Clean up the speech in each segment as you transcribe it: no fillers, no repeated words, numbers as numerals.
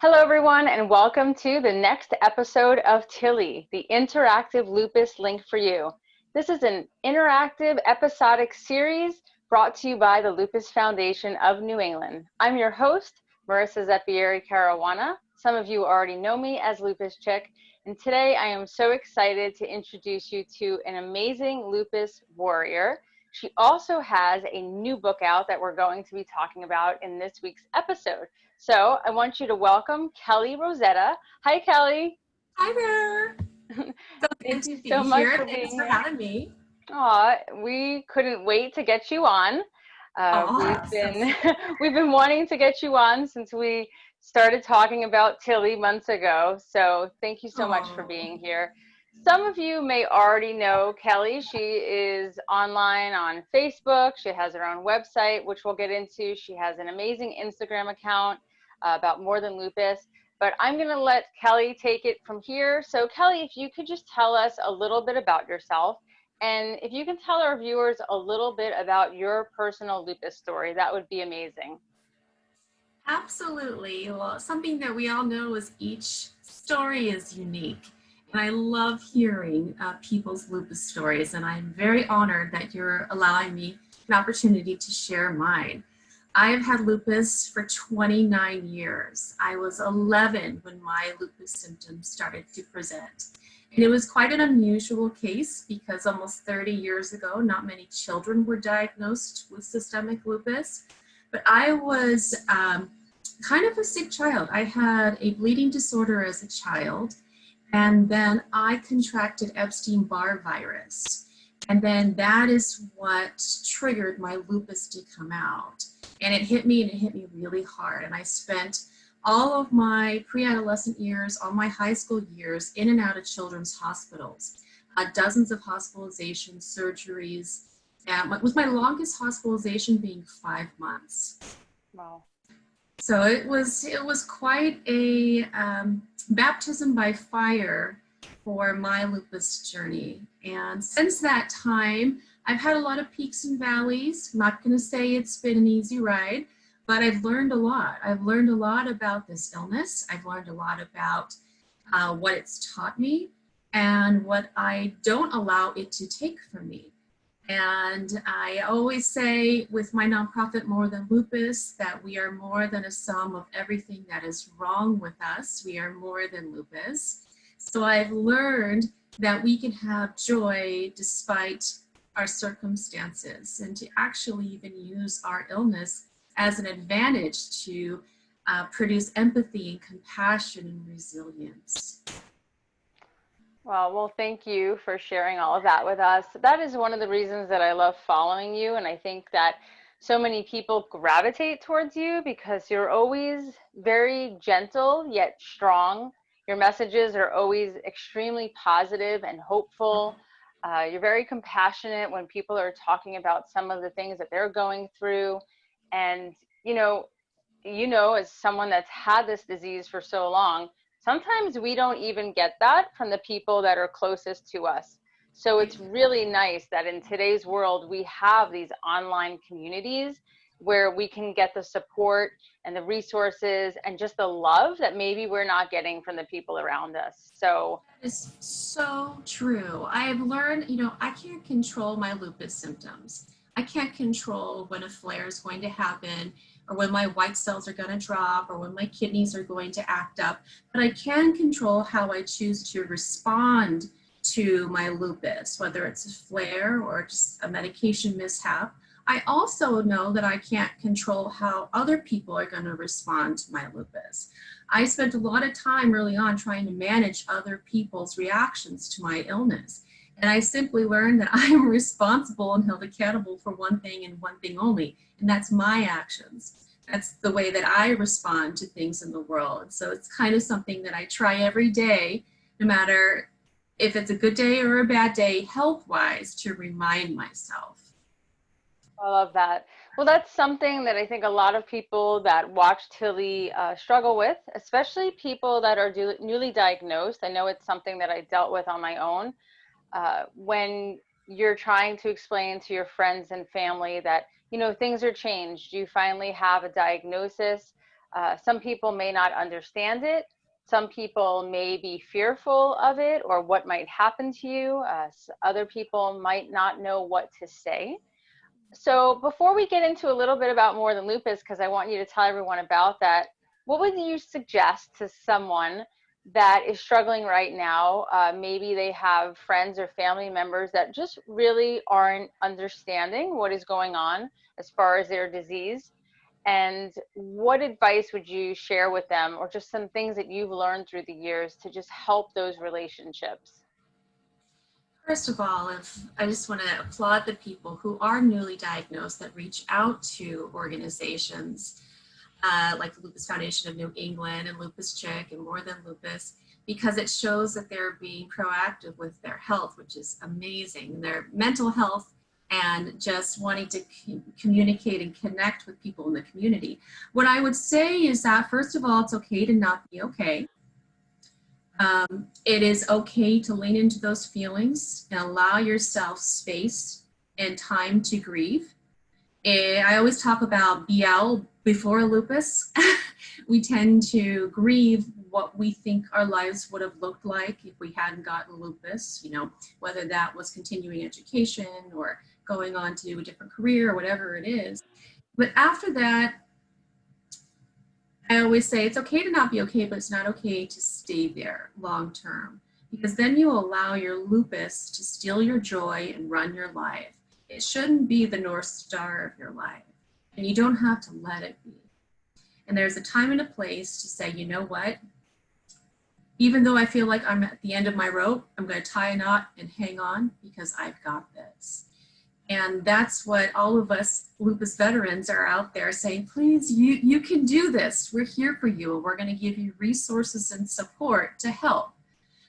Hello, everyone, and welcome to the next episode of Tilly, the interactive lupus link for you. This is an interactive episodic series brought to you by the Lupus Foundation of New England. I'm your host, Marisa Zeppieri Caruana. Some of you already know me as LupusChick, and today I am so excited to introduce you to an amazing lupus warrior. She also has a new book out that we're going to be talking about in this week's episode. So I want you to welcome Kelli Roseta. Hi, Kelli. Hi there. So good Thank to you so be much here. for Thanks being for here. having me. Aw, we couldn't wait to get you on. We've Oh, so been sweet. we've been wanting to get you on since we started talking about Tilly months ago. So thank you so much for Oh, being here. Some of you may already know Kelli. She is online on Facebook. She has her own website, which we'll get into. She has an amazing Instagram account about More Than Lupus. But I'm going to let Kelli take it from here. So Kelli, if you could just tell us a little bit about yourself, and if you can tell our viewers a little bit about your personal lupus story, that would be amazing. absolutely. Well, something that we all know is each story is unique. And I love hearing people's lupus stories. And I'm very honored that you're allowing me an opportunity to share mine. I have had lupus for 29 years. I was 11 when my lupus symptoms started to present. And it was quite an unusual case because almost 30 years ago, not many children were diagnosed with systemic lupus. But I was kind of a sick child. I had a bleeding disorder as a child, and then I contracted Epstein-Barr virus. And then that is what triggered my lupus to come out. And it hit me, and it hit me really hard. And I spent all of my pre-adolescent years, all my high school years in and out of children's hospitals, dozens of hospitalizations, surgeries, with my longest hospitalization being 5 months. Wow. So it was quite a baptism by fire for my lupus journey. And since that time, I've had a lot of peaks and valleys. I'm not going to say it's been an easy ride, but I've learned a lot. I've learned a lot about this illness. I've learned a lot about what it's taught me and what I don't allow it to take from me. And I always say with my nonprofit, More Than Lupus, that we are more than a sum of everything that is wrong with us. We are more than lupus. So I've learned that we can have joy despite our circumstances, and to actually even use our illness as an advantage to produce empathy and compassion and resilience. Well, thank you for sharing all of that with us. That is one of the reasons that I love following you. And I think that so many people gravitate towards you because you're always very gentle yet strong. Your messages are always extremely positive and hopeful. You're very compassionate when people are talking about some of the things that they're going through. And, as someone that's had this disease for so long, sometimes we don't even get that from the people that are closest to us. So it's really nice that in today's world, we have these online communities where we can get the support and the resources and just the love that maybe we're not getting from the people around us. So Is so true. I've learned, I can't control my lupus symptoms. I can't control when a flare is going to happen or when my white cells are going to drop or when my kidneys are going to act up, but I can control how I choose to respond to my lupus, whether it's a flare or just a medication mishap. I also know that I can't control how other people are going to respond to my lupus. I spent a lot of time early on trying to manage other people's reactions to my illness. And I simply learned that I am responsible and held accountable for one thing and one thing only, and that's my actions. That's the way that I respond to things in the world. So it's kind of something that I try every day, no matter if it's a good day or a bad day, health-wise, to remind myself. I love that. Well, that's something that I think a lot of people that watch Tilly struggle with, especially people that are newly diagnosed. I know it's something that I dealt with on my own. When you're trying to explain to your friends and family that, things are changed, you finally have a diagnosis. Some people may not understand it. Some people may be fearful of it or what might happen to you. Other people might not know what to say. So before we get into a little bit about More Than Lupus, because I want you to tell everyone about that, what would you suggest to someone that is struggling right now? Maybe they have friends or family members that just really aren't understanding what is going on as far as their disease. And what advice would you share with them, or just some things that you've learned through the years to just help those relationships? First of all, I just want to applaud the people who are newly diagnosed that reach out to organizations like the Lupus Foundation of New England and LupusChick and More Than Lupus, because it shows that they're being proactive with their health, which is amazing. Their mental health and just wanting to communicate and connect with people in the community. What I would say is that, first of all, it's okay to not be okay. It is okay to lean into those feelings and allow yourself space and time to grieve. I always talk about BL, before lupus. We tend to grieve what we think our lives would have looked like if we hadn't gotten lupus, you know, whether that was continuing education or going on to do a different career or whatever it is. But after that, I always say it's okay to not be okay, but it's not okay to stay there long term, because then you allow your lupus to steal your joy and run your life. It shouldn't be the North Star of your life, and you don't have to let it be. And there's a time and a place to say, you know what? Even though I feel like I'm at the end of my rope, I'm going to tie a knot and hang on because I've got this. And that's what all of us lupus veterans are out there saying, please, you can do this. We're here for you, and we're going to give you resources and support to help.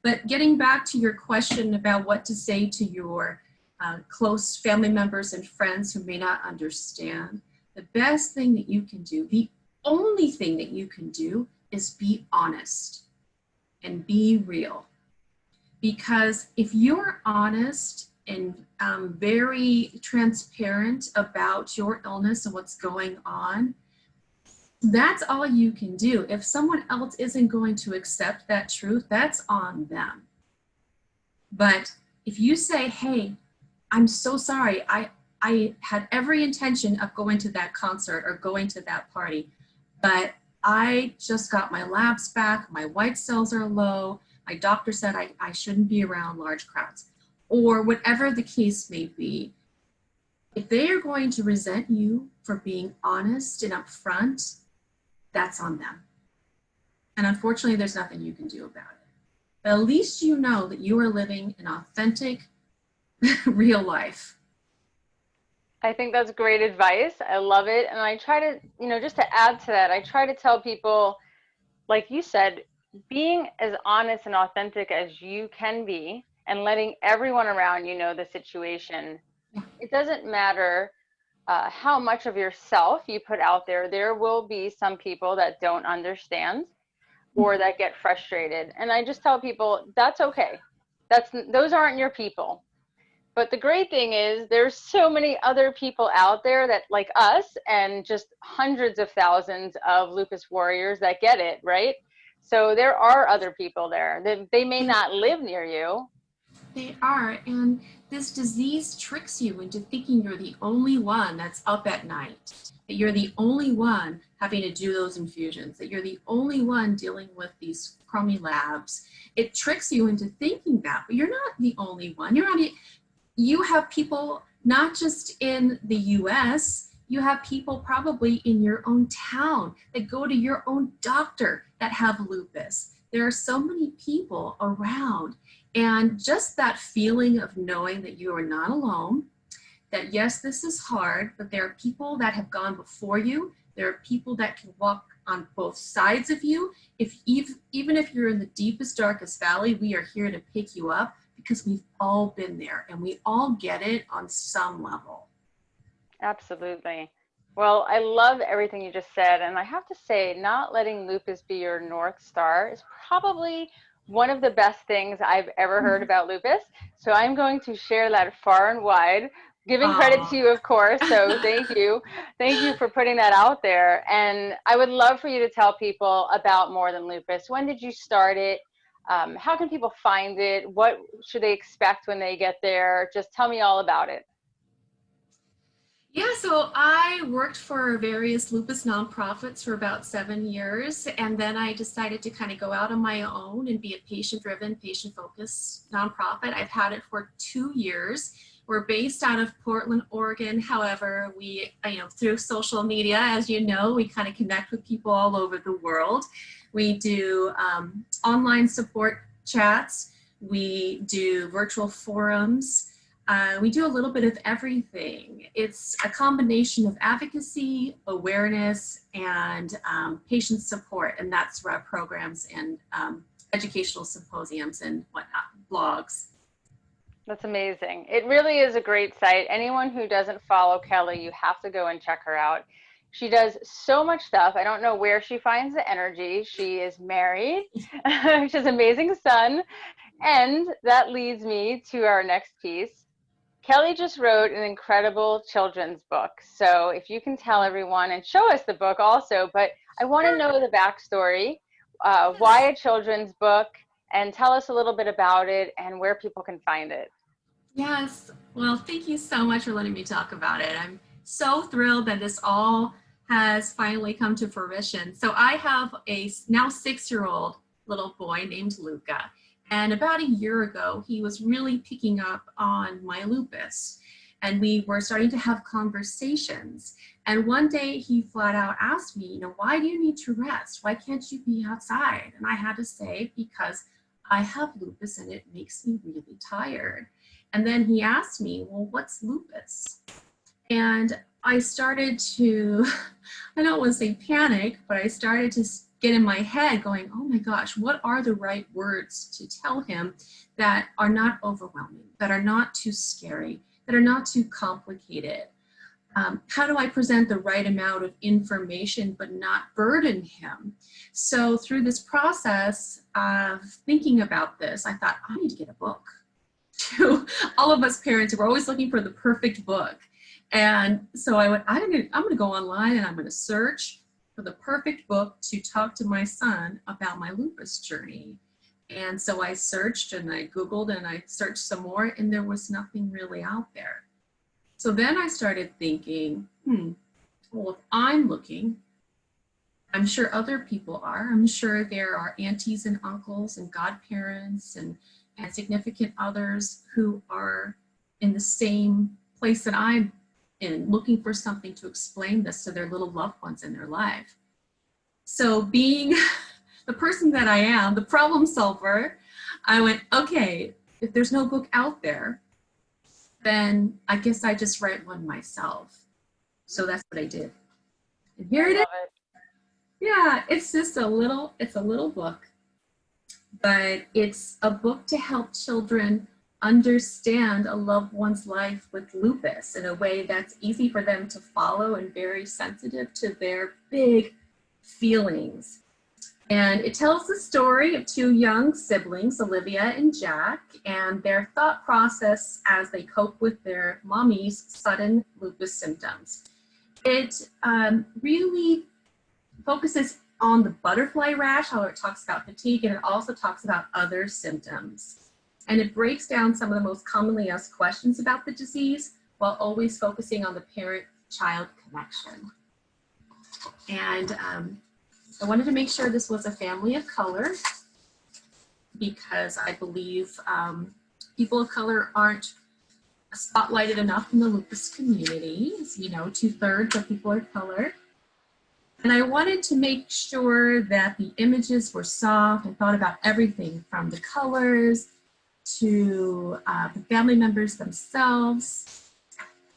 But getting back to your question about what to say to your close family members and friends who may not understand, the best thing that you can do, the only thing that you can do, is be honest and be real. Because if you're honest and very transparent about your illness and what's going on, that's all you can do. If someone else isn't going to accept that truth, that's on them. But if you say, hey, I'm so sorry, I had every intention of going to that concert or going to that party, but I just got my labs back, my white cells are low, my doctor said I shouldn't be around large crowds, or whatever the case may be. If they are going to resent you for being honest and upfront, that's on them. And unfortunately, there's nothing you can do about it. But at least you know that you are living an authentic, real life. I think that's great advice. I love it. And I try to, just to add to that, I try to tell people, like you said, being as honest and authentic as you can be and letting everyone around you know the situation. It doesn't matter how much of yourself you put out there. There will be some people that don't understand or that get frustrated. And I just tell people, that's okay. Those aren't your people. But the great thing is there's so many other people out there that, like us, and just hundreds of thousands of lupus warriors that get it, right? So there are other people there. They may not live near you. They are, and this disease tricks you into thinking you're the only one that's up at night, that you're the only one having to do those infusions, that you're the only one dealing with these crummy labs. It tricks you into thinking that, but you're not the only one. You have people not just in the US, you have people probably in your own town that go to your own doctor that have lupus. There are so many people around, and just that feeling of knowing that you are not alone, that yes, this is hard, but there are people that have gone before you. There are people that can walk on both sides of you. Even if you're in the deepest, darkest valley, we are here to pick you up, because we've all been there and we all get it on some level. Absolutely. Well, I love everything you just said. And I have to say, not letting lupus be your North Star is probably one of the best things I've ever heard about lupus. So I'm going to share that far and wide Giving credit to Oh. you, of course. So thank you. Thank you for putting that out there. And I would love for you to tell people about More Than Lupus. When did you start it? How can people find it? What should they expect when they get there? Just tell me all about it. Yeah, so I worked for various lupus nonprofits for about 7 years, and then I decided to kind of go out on my own and be a patient-driven, patient-focused nonprofit. I've had it for 2 years. We're based out of Portland, Oregon. However, we, through social media, as you know, we kind of connect with people all over the world. We do online support chats. We do virtual forums. We do a little bit of everything. It's a combination of advocacy, awareness, and patient support, and that's where our programs and educational symposiums and whatnot, blogs. That's amazing. It really is a great site. Anyone who doesn't follow Kelli, you have to go and check her out. She does so much stuff. I don't know where she finds the energy. She is married. She has an amazing son. And that leads me to our next piece. Kelli just wrote an incredible children's book. So if you can tell everyone and show us the book also, but I want to know the backstory, why a children's book, and tell us a little bit about it and where people can find it. Yes, well, thank you so much for letting me talk about it. I'm so thrilled that this all has finally come to fruition. So I have a now 6-year-old little boy named Luca. And about a year ago, he was really picking up on my lupus. And we were starting to have conversations. And one day he flat out asked me, why do you need to rest? Why can't you be outside? And I had to say, because I have lupus and it makes me really tired. And then he asked me, well, what's lupus? And I started to, I don't want to say panic, but I started to get in my head going, oh my gosh, what are the right words to tell him that are not overwhelming, that are not too scary, that are not too complicated? How do I present the right amount of information but not burden him? So through this process of thinking about this, I thought, I need to get a book. To all of us parents, we're always looking for the perfect book. And so I went, I'm gonna go online and I'm gonna search for the perfect book to talk to my son about my lupus journey. And so I searched and I Googled and I searched some more, and there was nothing really out there. So then I started thinking, well, if I'm looking, I'm sure other people are. I'm sure there are aunties and uncles and godparents and significant others who are in the same place that I'm in, looking for something to explain this to their little loved ones in their life. So being the person that I am, the problem solver, I went, okay, if there's no book out there, then I guess I just write one myself. So that's what I did. And here it is. Yeah, it's just it's a little book, but it's a book to help children understand a loved one's life with lupus in a way that's easy for them to follow and very sensitive to their big feelings. And it tells the story of 2 young siblings, Olivia and Jack, and their thought process as they cope with their mommy's sudden lupus symptoms. It really focuses on the butterfly rash, how it talks about fatigue, and it also talks about other symptoms. And it breaks down some of the most commonly asked questions about the disease while always focusing on the parent-child connection. And I wanted to make sure this was a family of color because I believe people of color aren't spotlighted enough in the lupus community. As you know, 2/3 of people are color. And I wanted to make sure that the images were soft. I thought about everything from the colors to the family members themselves.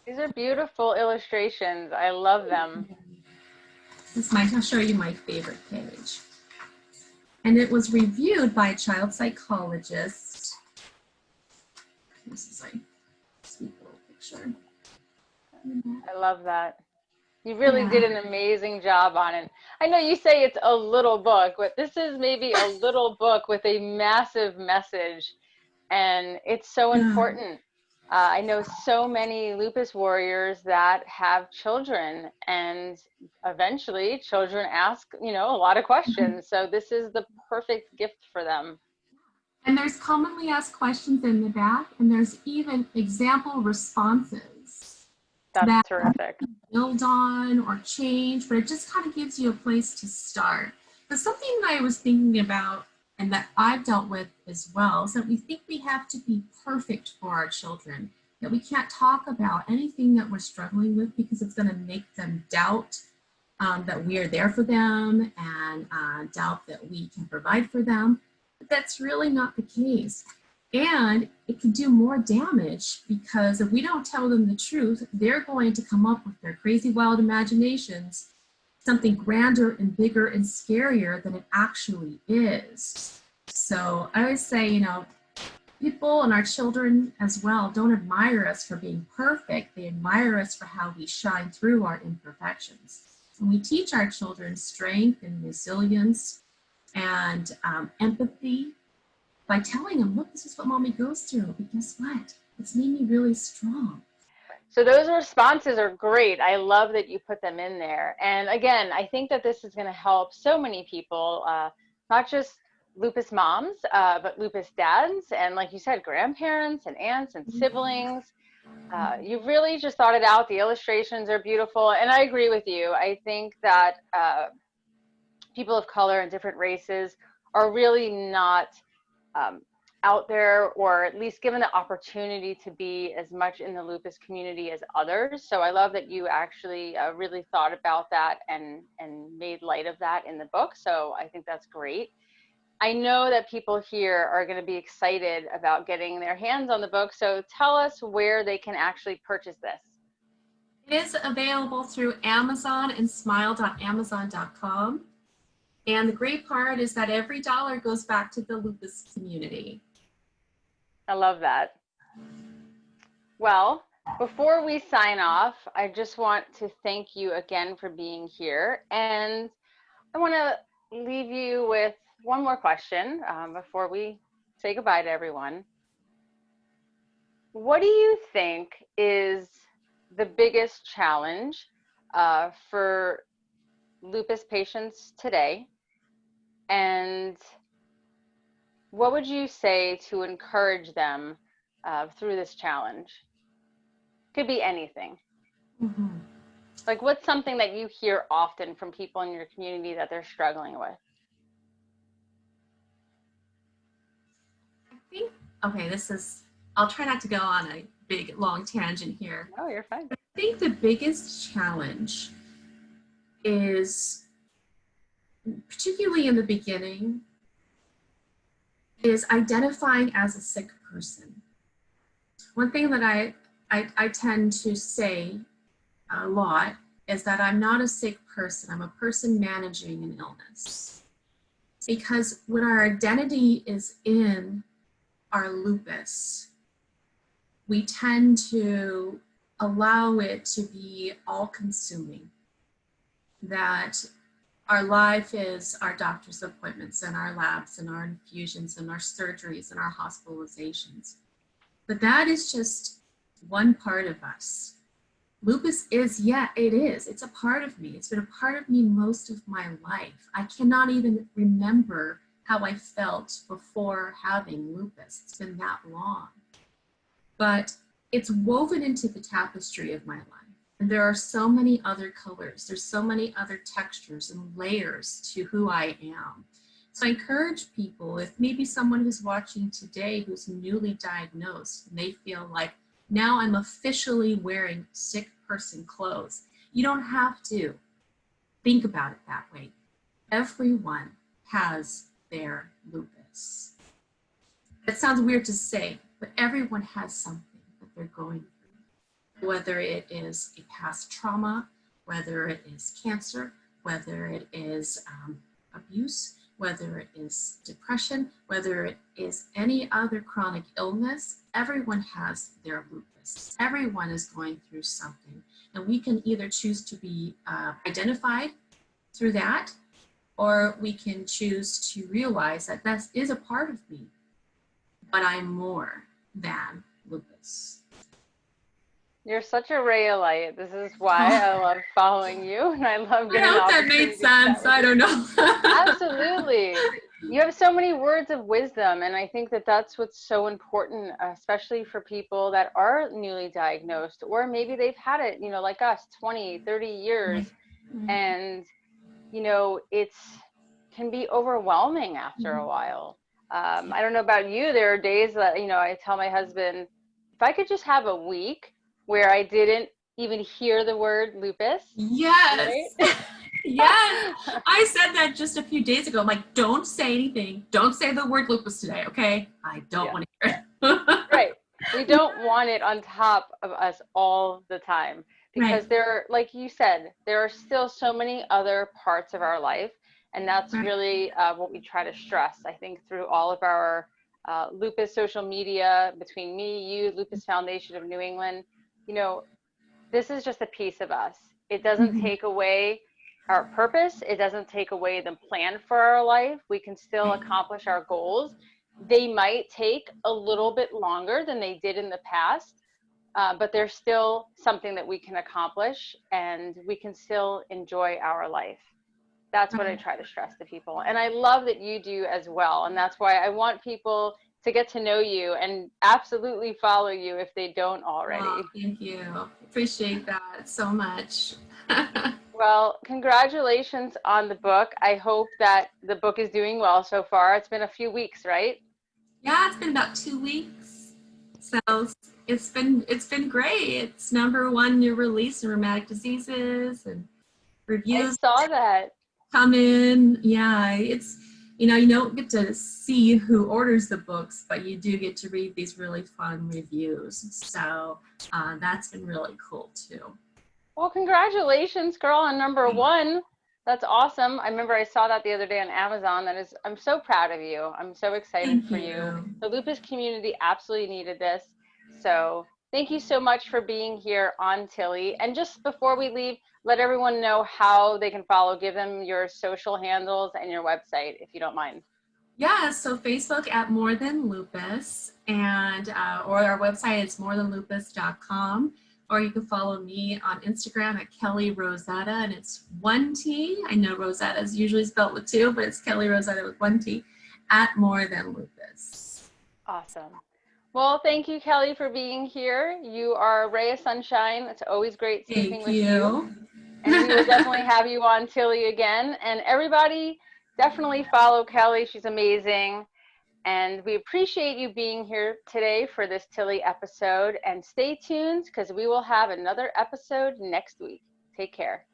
These are beautiful illustrations. I love them. I'll show you my favorite page. And it was reviewed by a child psychologist. This is a sweet little picture. I love that. You really did an amazing job on it. I know you say it's a little book, but this is maybe a little book with a massive message, and it's so important. I know so many lupus warriors that have children, and eventually children ask, a lot of questions. So this is the perfect gift for them. And there's commonly asked questions in the back, and there's even example responses That's that terrific. you can build on or change, but it just kind of gives you a place to start. But something that I was thinking about and that I've dealt with as well is that we think we have to be perfect for our children, that we can't talk about anything that we're struggling with because it's going to make them doubt that we are there for them and doubt that we can provide for them. But that's really not the case. And it can do more damage because if we don't tell them the truth, they're going to come up with their crazy wild imaginations, something grander and bigger and scarier than it actually is. So I always say, people and our children as well don't admire us for being perfect. They admire us for how we shine through our imperfections. And we teach our children strength and resilience and empathy by telling them, look, this is what mommy goes through, but guess what? It's made me really strong. So those responses are great. I love that you put them in there. And again, I think that this is going to help so many people, not just lupus moms, but lupus dads, and like you said, grandparents and aunts and siblings. You really just thought it out. The illustrations are beautiful. And I agree with you. I think that people of color and different races are really not um, out there, or at least given the opportunity to be as much in the lupus community as others. So I love that you actually really thought about that and made light of that in the book. So I think that's great. I know that people here are going to be excited about getting their hands on the book. So tell us where they can actually purchase this. It is available through Amazon and smile.amazon.com. And the great part is that every dollar goes back to the lupus community. I love that. Well, before we sign off, I just want to thank you again for being here. And I want to leave you with one more question before we say goodbye to everyone. What do you think is the biggest challenge for lupus patients today? And what would you say to encourage them through this challenge? Could be anything. Mm-hmm. Like, what's something that you hear often from people in your community that they're struggling with? I think, okay, I'll try not to go on a big, long tangent here. Oh, you're fine. I think the biggest challenge is, particularly in the beginning, is identifying as a sick person. One thing that I tend to say a lot is that I'm not a sick person. I'm a person managing an illness. Because when our identity is in our lupus, we tend to allow it to be all-consuming. That our life is our doctor's appointments and our labs and our infusions and our surgeries and our hospitalizations. But that is just one part of us. Lupus is, yeah, it is. It's a part of me. It's been a part of me most of my life. I cannot even remember how I felt before having lupus. It's been that long. But it's woven into the tapestry of my life. And there are so many other colors. There's so many other textures and layers to who I am. So I encourage people, if maybe someone who's watching today who's newly diagnosed and they feel like, now I'm officially wearing sick person clothes. You don't have to think about it that way. Everyone has their lupus. It sounds weird to say, but everyone has something that they're going through. Whether it is a past trauma, whether it is cancer, whether it is abuse, whether it is depression, whether it is any other chronic illness, everyone has their lupus. Everyone is going through something. And we can either choose to be identified through that, or we can choose to realize that that is a part of me, but I'm more than lupus. You're such a ray of light. This is why I love following you, and I love I getting the hope that made opportunity to chat sense. with I you. don't know. Absolutely. You have so many words of wisdom, and I think that that's what's so important, especially for people that are newly diagnosed, or maybe they've had it, like us, 20, 30 Right. years, Right. and, it's can be overwhelming after a Mhm. while. Yeah. I don't know about you. There are days that, I tell my husband, if I could just have a week where I didn't even hear the word lupus, Yes. right? Yes. I said that just a few days ago. I'm like, don't say anything. Don't say the word lupus today, okay? I don't Yeah. want to hear it. Right. We don't want it on top of us all the time Right. because like you said, there are still so many other parts of our life. And that's Right. really what we try to stress, I think, through all of our lupus social media, between me, you, Lupus Foundation of New England. You know, this is just a piece of us. It doesn't Mhm. take away our purpose. It doesn't take away the plan for our life. We can still Right. accomplish our goals. They might take a little bit longer than they did in the past, but there's still something that we can accomplish and we can still enjoy our life. That's what I Right. try to stress to people. And I love that you do as well. And that's why I want people to get to know you and absolutely follow you if they don't Oh, already. thank you. Appreciate that so much. Well, congratulations on the book. I hope that the book is doing well so far. It's been a few weeks, right? Yeah, it's been about 2 weeks. So it's been great. It's number one new release in rheumatic diseases, and I reviews saw that. come in. Yeah, it's you don't get to see who orders the books, but you do get to read these really fun reviews. So that's been really cool too. Well, congratulations, girl, on number one. That's awesome. I remember I saw that the other day on Amazon. I'm so proud of you. I'm so excited Thank for you. you. The lupus community absolutely needed this. So thank you so much for being here on Tilly. And just before we leave, let everyone know how they can follow. Give them your social handles and your website, if you don't mind. Yeah, so Facebook at More Than Lupus, and or our website is morethanlupus.com, or you can follow me on Instagram at Kelli Roseta, and it's one T. I know Rosetta is usually spelled with two, but it's Kelli Roseta with one T at More Than Lupus. Awesome. Well, thank you, Kelly, for being here. You are a ray of sunshine. It's always great speaking Thank with you. you. And we will definitely have you on Tilly again. And everybody, definitely follow Kelly. She's amazing. And we appreciate you being here today for this Tilly episode. And stay tuned because we will have another episode next week. Take care.